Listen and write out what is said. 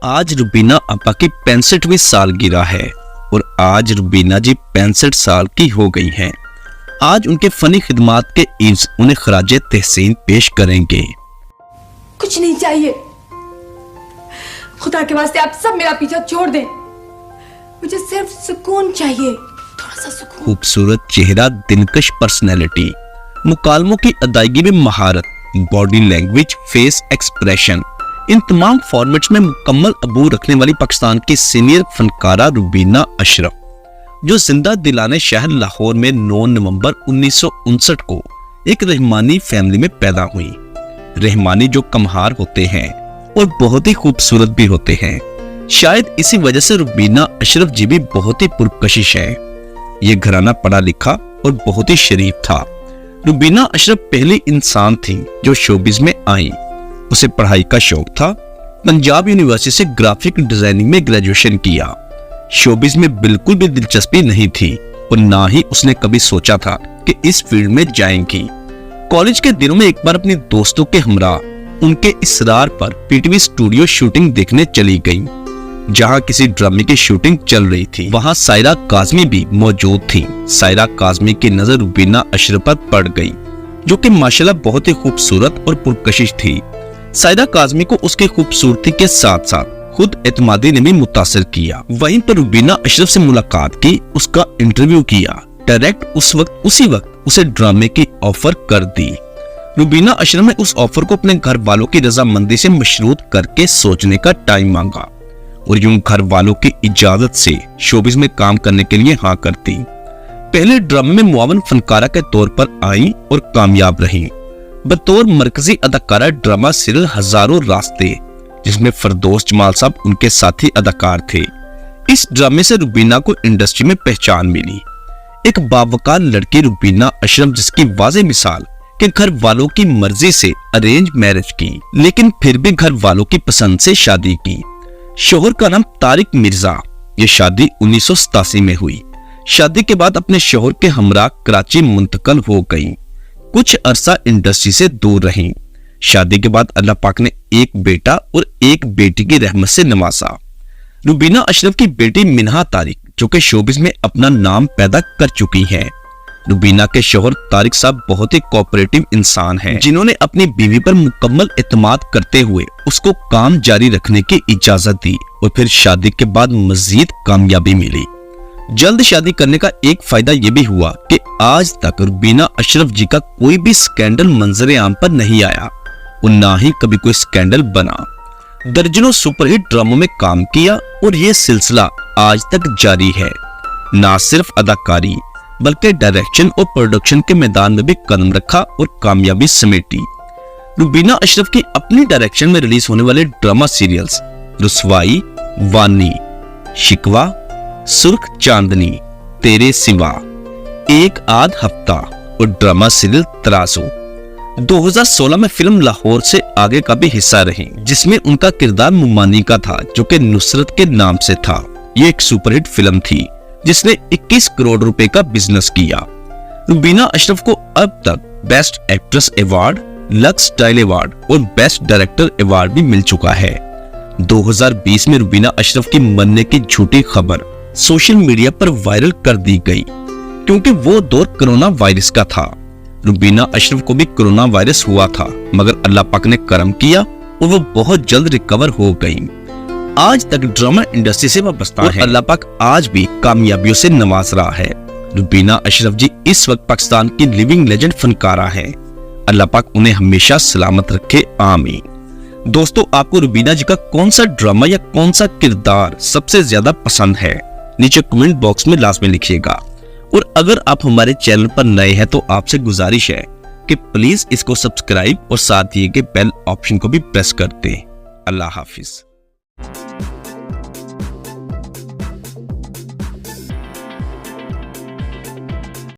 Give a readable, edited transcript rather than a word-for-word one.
आज रुबीना आपा की 65वीं सालगिरह है और आज रुबीना जी 65 साल की हो गई हैं। आज उनके फनी खिदमात के इर्ज उन्हें खराजे तहसीन पेश करेंगे। कुछ नहीं चाहिए, खुदा के वास्ते आप सब मेरा पीछा छोड़ दें, मुझे सिर्फ सुकून चाहिए, थोड़ा सा सुकून। खूबसूरत चेहरा, दिलकश पर्सनैलिटी, मुकालमों की अदायगी में महारत, बॉडी लैंग्वेज, फेस एक्सप्रेशन, इन तमाम फॉर्मेट्स में मुकम्मल अबूर रखने वाली पाकिस्तान की सीनियर फनकारा रुबीना अशरफ, जो जिंदा दिलाने शहर लाहौर में 9 नवंबर 1959 को एक रहमानी फैमिली में पैदा हुई। रहमानी जो कमहार होते हैं और बहुत ही खूबसूरत भी होते हैं। शायद इसी वजह से रुबीना अशरफ जी भी बहुत ही पुरकशिश है। ये घराना पढ़ा लिखा और बहुत ही शरीफ था। रुबीना अशरफ पहली इंसान थी जो शोबिज में आई। उसे पढ़ाई का शौक था। पंजाब यूनिवर्सिटी से ग्राफिक डिजाइनिंग में ग्रेजुएशन किया। शोबिज में बिल्कुल भी दिलचस्पी नहीं थी और ना ही उसने कभी सोचा था कि इस फील्ड में जाएंगी। कॉलेज के दिनों में एक बार अपने दोस्तों के हमरा उनके इसरार पर पीटीवी स्टूडियो शूटिंग देखने चली गई, जहां किसी ड्रामे की शूटिंग चल रही थी। वहां सायरा काज़मी भी मौजूद थी। सायरा काज़मी की नजर रुबीना अशरफ पर पड़ गई, जो कि माशाल्लाह बहुत ही खूबसूरत और पुरकशिश थी। सायरा काज़मी को उसकी खूबसूरती के साथ साथ खुद एतमादी ने भी मुतासिर किया। वहीं पर रुबीना अशरफ से मुलाकात की, उसका इंटरव्यू किया। डायरेक्ट उसी वक्त उसे ड्रामे की ऑफर कर दी। रुबीना अशरफ ने उस ऑफर को अपने घर वालों की रजामंदी से मशरूत करके सोचने का टाइम मांगा और यूं घर वालों की इजाजत से शोबिज में काम करने के लिए हाँ कर दी। पहले ड्रामे में मुआवन फनकारा के तौर पर आई और कामयाब रही। बतौर मरकजी अदाकारा ड्रामा सीरियल हजारों रास्ते, जिसमें फरदौस जमाल साहब उनके साथी अदाकार थे। इस ड्रामे से रुबीना को इंडस्ट्री में पहचान मिली। एक बावकार लड़की रुबीना अशरफ, जिसकी वाज़े मिसाल कि घर वालों की मर्जी से अरेंज मैरिज की, लेकिन फिर भी घर वालों की पसंद से शादी की। शोहर का नाम तारिक मिर्जा। ये शादी 1987 में हुई। शादी के बाद अपने शोहर के हमरा कराची मुंतकिल हो गई। कुछ अरसा इंडस्ट्री से दूर रहीं। शादी के बाद अल्लाह पाक ने एक बेटा और एक बेटी की रहमत से नवाजा। रुबीना अशरफ की बेटी मिन्हा तारिक, जो कि शोबिज में अपना नाम पैदा कर चुकी है। रुबीना के शोहर तारिक साहब बहुत ही कोऑपरेटिव इंसान हैं, जिन्होंने अपनी बीवी पर मुकम्मल एतमाद करते हुए उसको काम जारी रखने की इजाजत दी और फिर शादी के बाद मजीद कामयाबी मिली। जल्द शादी करने का एक फायदा यह भी हुआ कि आज तक रुबीना अशरफ जी का कोई भी स्कैंडल मंजरे आम पर नहीं आया और ना ही कभी कोई स्कैंडल बना। दर्जनों सुपरहिट ड्रामों में काम किया और ये सिलसिला आज तक जारी है। ना सिर्फ अदाकारी बल्कि डायरेक्शन और प्रोडक्शन के मैदान में भी कदम रखा और कामयाबी समेटी। रुबीना अशरफ की अपनी डायरेक्शन में रिलीज होने वाले ड्रामा सीरियल्स रुसवाई, वानी, शिकवा, सुर्ख चांदनी, तेरे सिवा, एक आध हफ्ता और ड्रामा सीरियल तराजू 2016 में फिल्म लाहौर से आगे का भी हिस्सा रही, जिसमें उनका किरदार मुमानी का था, जो कि नुसरत के नाम से था। ये एक सुपरहिट फिल्म थी जिसने 21 करोड़ रुपए का बिजनेस किया। रुबीना अशरफ को अब तक best actress award, lux style award और बेस्ट डायरेक्टर अवार्ड भी मिल चुका है। 2020 में रुबीना अशरफ की मरने की झूठी खबर सोशल मीडिया पर वायरल कर दी गई, क्योंकि वो दौर कोरोना वायरस का था। रुबीना अशरफ को भी कोरोना वायरस हुआ था, मगर अल्लाह पाक ने करम किया और वो बहुत जल्द रिकवर हो गई। आज तक ड्रामा इंडस्ट्री से वाबस्ता है। अल्लाह पाक आज भी कामयाबियों से नवाज रहा है। रुबीना अशरफ जी इस वक्त पाकिस्तान की लिविंग लेजेंड फनकारा है। अल्लाह पाक उन्हें हमेशा सलामत रखे, आमीन। दोस्तों, आपको रुबीना जी का कौन सा ड्रामा या कौन सा किरदार सबसे ज्यादा पसंद है, नीचे कमेंट बॉक्स में लाजमी लिखिएगा। और अगर आप हमारे चैनल पर नए हैं तो आपसे गुजारिश है कि प्लीज इसको सब्सक्राइब और साथ दिए गए बेल ऑप्शन को भी प्रेस कर दें। अल्लाह हाफिज।